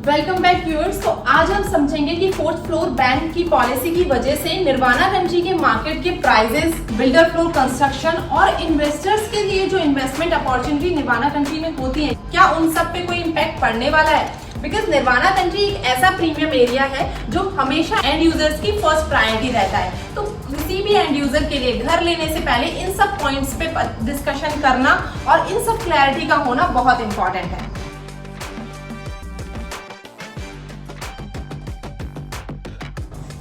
Welcome back viewers. तो आज हम समझेंगे कि फोर्थ फ्लोर बैंक की पॉलिसी की वजह से निर्वाणा कंट्री के मार्केट के प्राइजेस, बिल्डर फ्लोर कंस्ट्रक्शन और इन्वेस्टर्स के लिए जो इन्वेस्टमेंट अपॉर्चुनिटी निर्वाणा कंट्री में होती है, क्या उन सब पे कोई इम्पैक्ट पड़ने वाला है। बिकॉज निर्वाणा कंट्री एक ऐसा प्रीमियम एरिया है जो हमेशा एंड यूजर्स की फर्स्ट प्रायोरिटी रहता है। तो किसी भी एंड यूजर के लिए घर लेने से पहले इन सब पॉइंट्स पे डिस्कशन करना और इन सब क्लैरिटी का होना बहुत इंपॉर्टेंट है।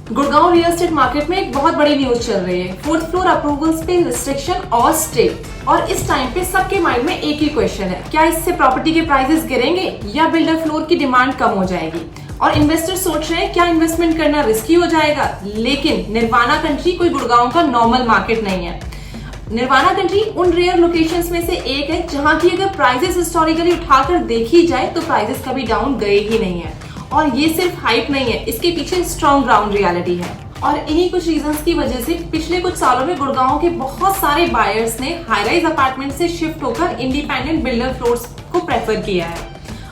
गुड़गांव रियल एस्टेट मार्केट में एक बहुत बड़ी न्यूज चल रही है। फोर्थ फ्लोर अप्रूवल्स पे रिस्ट्रिक्शन और स्टे, और इस टाइम पे सबके माइंड में एक ही क्वेश्चन है, क्या इससे प्रॉपर्टी के प्राइसेस गिरेंगे या बिल्डर फ्लोर की डिमांड कम हो जाएगी। और इन्वेस्टर सोच रहे हैं क्या इन्वेस्टमेंट करना रिस्की हो जाएगा। लेकिन निर्वाणा कंट्री कोई गुड़गांव का नॉर्मल मार्केट नहीं है। निर्वाणा कंट्री उन रेयर लोकेशंस में से एक है जहां की अगर प्राइसेस हिस्टोरिकली उठाकर देखी जाए तो प्राइसेस कभी डाउन गए ही नहीं है। और ये सिर्फ हाइप नहीं है, इसके पीछे स्ट्रॉन्ग ग्राउंड रियलिटी है। और इन्हीं कुछ रीजंस की वजह से पिछले कुछ सालों में गुड़गांव के बहुत सारे बायर्स ने हाई राइज अपार्टमेंट से शिफ्ट होकर इंडिपेंडेंट बिल्डर फ्लोर्स को प्रेफर किया है।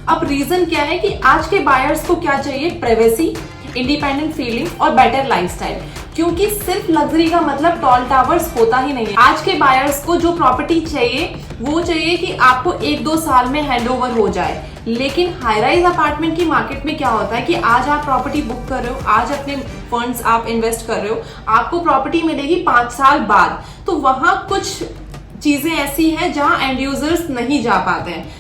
अब रीजन क्या है कि आज के बायर्स को क्या चाहिए, प्राइवेसी, इंडिपेंडेंट फीलिंग और बेटर लाइफस्टाइल। क्योंकि सिर्फ लग्जरी का मतलब टॉल टावर्स होता ही नहीं है। आज के बायर्स को जो प्रॉपर्टी चाहिए वो चाहिए कि आपको 1-2 साल में हैंडओवर हो जाए। लेकिन हाई राइज अपार्टमेंट की मार्केट में क्या होता है कि आज आप प्रॉपर्टी बुक कर रहे हो, आज अपने फंड्स आप इन्वेस्ट कर रहे हो, आपको प्रॉपर्टी मिलेगी 5 साल बाद। तो वहां कुछ चीजें ऐसी हैं जहां एंड यूजर्स नहीं जा पाते हैं।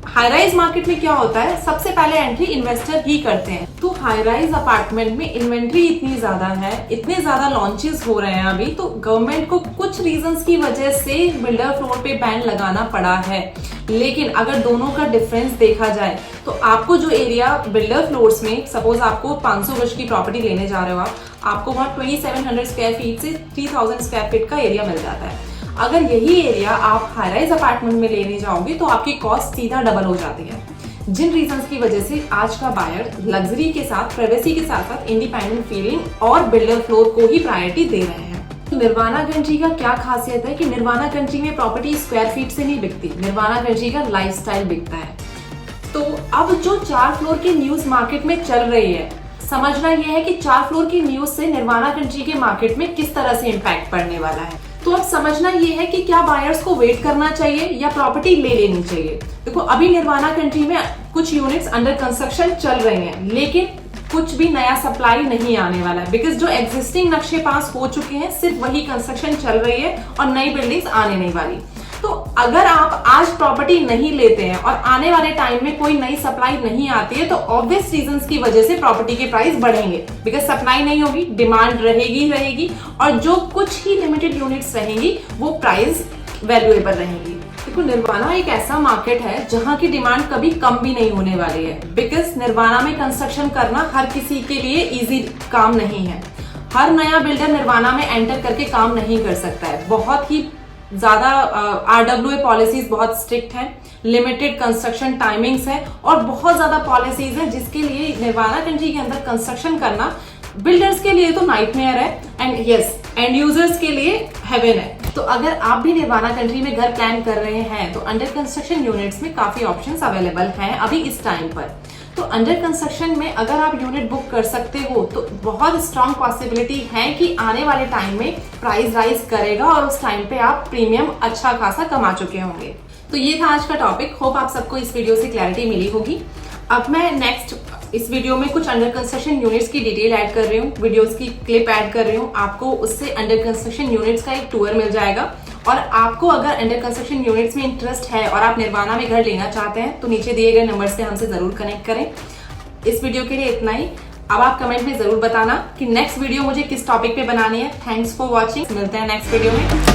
हाई राइज मार्केट में क्या होता है, सबसे पहले एंट्री इन्वेस्टर ही करते हैं। तो हाई राइज अपार्टमेंट में इन्वेंट्री इतनी ज्यादा है, इतने ज्यादा लॉन्चेस हो रहे हैं अभी, तो गवर्नमेंट को कुछ रीजंस की वजह से बिल्डर फ्लोर पे बैन लगाना पड़ा है। लेकिन अगर दोनों का डिफरेंस देखा जाए तो आपको जो एरिया बिल्डर फ्लोर्स में, सपोज आपको 500 गज की प्रॉपर्टी लेने जा रहे हो आपको वहां 2700 स्क्वायर फीट से 3000 स्क्वायर फीट का एरिया मिल जाता है। अगर यही एरिया आप हाई राइज अपार्टमेंट में लेने जाओगे तो आपकी कॉस्ट सीधा डबल हो जाती है। जिन रीजंस की वजह से आज का बायर लग्जरी के साथ, प्राइवेसी के साथ साथ इंडिपेंडेंट फीलिंग और बिल्डर फ्लोर को ही प्रायोरिटी दे रहे हैं। निर्वाणा कंट्री का क्या खासियत है कि निर्वाणा कंट्री में प्रॉपर्टी स्क्वायर फीट से नहीं बिकती, निर्वाणा कंट्री का लाइफस्टाइल बिकता है। तो अब जो 4 फ्लोर की न्यूज मार्केट में चल रही है, समझना यह है कि 4 फ्लोर की न्यूज से निर्वाणा कंट्री के मार्केट में किस तरह से इम्पैक्ट पड़ने वाला है। तो अब समझना ये है कि क्या बायर्स को वेट करना चाहिए या प्रॉपर्टी ले लेनी चाहिए। देखो अभी निर्वाणा कंट्री में कुछ यूनिट्स अंडर कंस्ट्रक्शन चल रहे हैं, लेकिन कुछ भी नया सप्लाई नहीं आने वाला है। बिकॉज जो एग्जिस्टिंग नक्शे पास हो चुके हैं सिर्फ वही कंस्ट्रक्शन चल रही है और नई बिल्डिंग्स आने नहीं वाली। तो अगर आप आज प्रॉपर्टी नहीं लेते हैं और आने वाले टाइम में कोई नई सप्लाई नहीं आती है तो ऑब्वियस रीजंस की वजह से प्रॉपर्टी के प्राइस बढ़ेंगे। बिकॉज सप्लाई नहीं होगी, डिमांड रहेगी और जो कुछ ही लिमिटेड यूनिट्स रहेंगी वो प्राइस वैल्यूएबल रहेंगी। देखो निर्वाणा एक ऐसा मार्केट है जहां की डिमांड कभी कम भी नहीं होने वाली है। बिकॉज निर्वाणा में कंस्ट्रक्शन करना हर किसी के लिए इजी काम नहीं है। हर नया बिल्डर निर्वाणा में एंटर करके काम नहीं कर सकता है। बहुत ही ज्यादा RWA पॉलिसीज बहुत स्ट्रिक्ट है, लिमिटेड कंस्ट्रक्शन टाइमिंग्स है और बहुत ज्यादा पॉलिसीज है जिसके लिए निर्वाणा कंट्री के अंदर कंस्ट्रक्शन करना बिल्डर्स के लिए तो नाइटमेयर है एंड यस एंड यूजर्स के लिए हेवन है। तो अगर आप भी निर्वाणा कंट्री में घर प्लान कर रहे हैं तो अंडर कंस्ट्रक्शन यूनिट्स में काफी ऑप्शंस अवेलेबल हैं अभी इस टाइम पर। तो अंडर कंस्ट्रक्शन में अगर आप यूनिट बुक कर सकते हो तो बहुत स्ट्रांग पॉसिबिलिटी है कि आने वाले टाइम में प्राइस राइज करेगा और उस टाइम पे आप प्रीमियम अच्छा खासा कमा चुके होंगे। तो ये था आज का टॉपिक। होप आप सबको इस वीडियो से क्लैरिटी मिली होगी। अब मैं नेक्स्ट इस वीडियो में कुछ अंडर कंस्ट्रक्शन यूनिट्स की डिटेल ऐड कर रही हूँ, वीडियोस की क्लिप ऐड कर रही हूँ। आपको उससे अंडर कंस्ट्रक्शन यूनिट्स का एक टूर मिल जाएगा। और आपको अगर अंडर कंस्ट्रक्शन यूनिट्स में इंटरेस्ट है और आप निर्वाणा में घर लेना चाहते हैं तो नीचे दिए गए नंबर से हमसे जरूर कनेक्ट करें। इस वीडियो के लिए इतना ही। अब आप कमेंट में जरूर बताना कि नेक्स्ट वीडियो मुझे किस टॉपिक पे बनानी है। थैंक्स फॉर वॉचिंग, मिलते हैं नेक्स्ट वीडियो में।